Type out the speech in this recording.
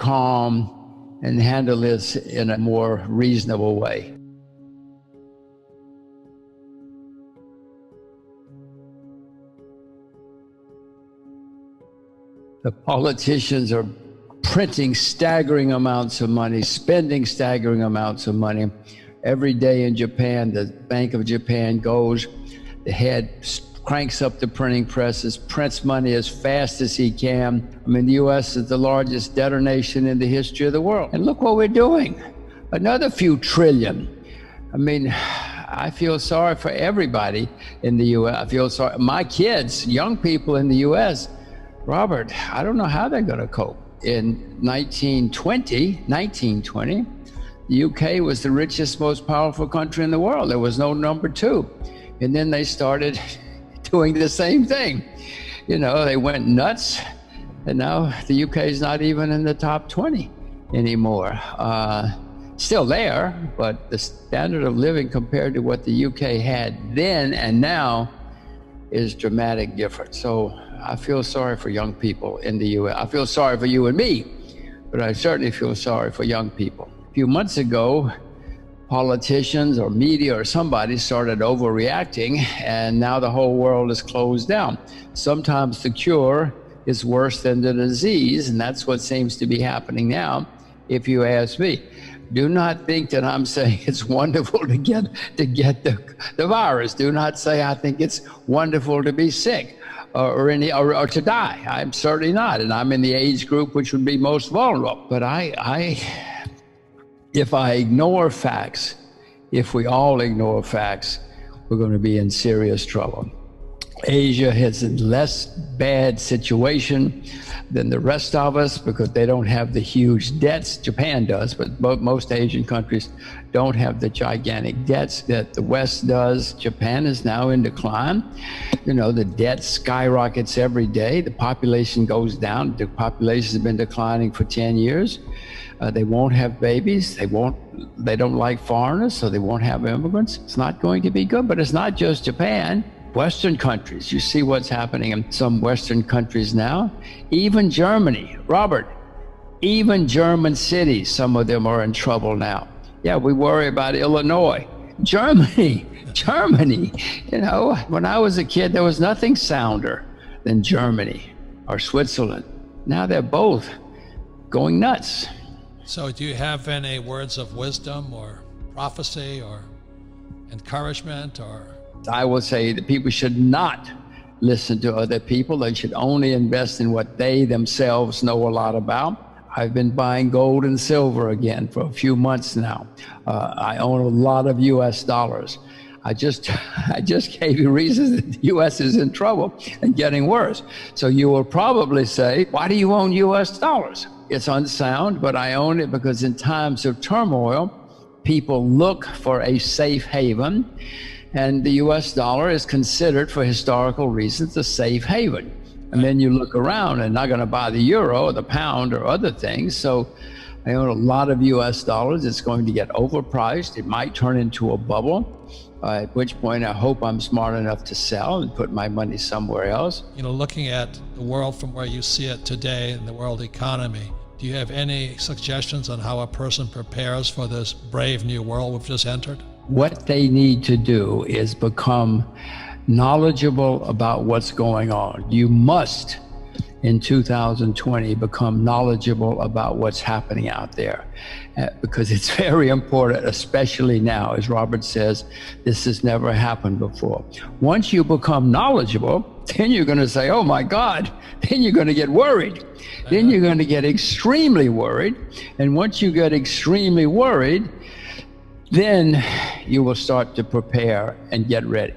calm and handle this in a more reasonable way. The politicians are printing staggering amounts of money, spending staggering amounts of money. Every day in Japan, the Bank of Japan goes, the head cranks up the printing presses, prints money as fast as he can. I mean, the U.S. is the largest debtor nation in the history of the world. And look what we're doing, another few trillion. I mean, I feel sorry for everybody in the U.S. I feel sorry, my kids, young people in the U.S., Robert, I don't know how they're going to cope. In 1920, the UK was the richest, most powerful country in the world. There was no number two. And then they started doing the same thing. You know, they went nuts, and now the UK is not even in the top 20 anymore. Still there, but the standard of living compared to what the UK had then and now is dramatic different. So I feel sorry for young people in the U.S. I feel sorry for you and me, but I certainly feel sorry for young people. A few months ago, politicians or media or somebody started overreacting, and now the whole world is closed down. Sometimes the cure is worse than the disease, and that's what seems to be happening now, if you ask me. Do not think that I'm saying it's wonderful to get the virus. Do not say I think it's wonderful to be sick or to die. I'm certainly not, and I'm in the age group which would be most vulnerable. But if I ignore facts, if we all ignore facts, we're going to be in serious trouble. Asia has a less bad situation than the rest of us because they don't have the huge debts. Japan does, but most Asian countries don't have the gigantic debts that the West does. Japan is now in decline. You know, the debt skyrockets every day. The population goes down. The population has been declining for 10 years. They won't have babies. They don't like foreigners, so they won't have immigrants. It's not going to be good, but it's not just Japan. Western countries, you see what's happening in some Western countries now. Even Germany, Robert, even German cities, some of them are in trouble now. Yeah, we worry about Illinois. Germany, you know, when I was a kid, there was nothing sounder than Germany or Switzerland. Now they're both going nuts. So do you have any words of wisdom or prophecy or encouragement or? I will say that people should not listen to other people. They should only invest in what they themselves know a lot about. I've been buying gold and silver again for a few months now. I own a lot of US dollars. I just gave you reasons that the US is in trouble and getting worse. So you will probably say, why do you own US dollars? It's unsound, but I own it because in times of turmoil, people look for a safe haven. And the US dollar is considered, for historical reasons, a safe haven. And then you look around and not going to buy the euro or the pound or other things. So I own a lot of US dollars. It's going to get overpriced. It might turn into a bubble, at which point I hope I'm smart enough to sell and put my money somewhere else. You know, looking at the world from where you see it today in the world economy, do you have any suggestions on how a person prepares for this brave new world we've just entered? What they need to do is become knowledgeable about what's going on. You must, in 2020, become knowledgeable about what's happening out there, because it's very important, especially now. As Robert says, this has never happened before. Once you become knowledgeable, then you're going to say, oh my God, then you're going to get worried. Then you're going to get extremely worried. And once you get extremely worried, then you will start to prepare and get ready.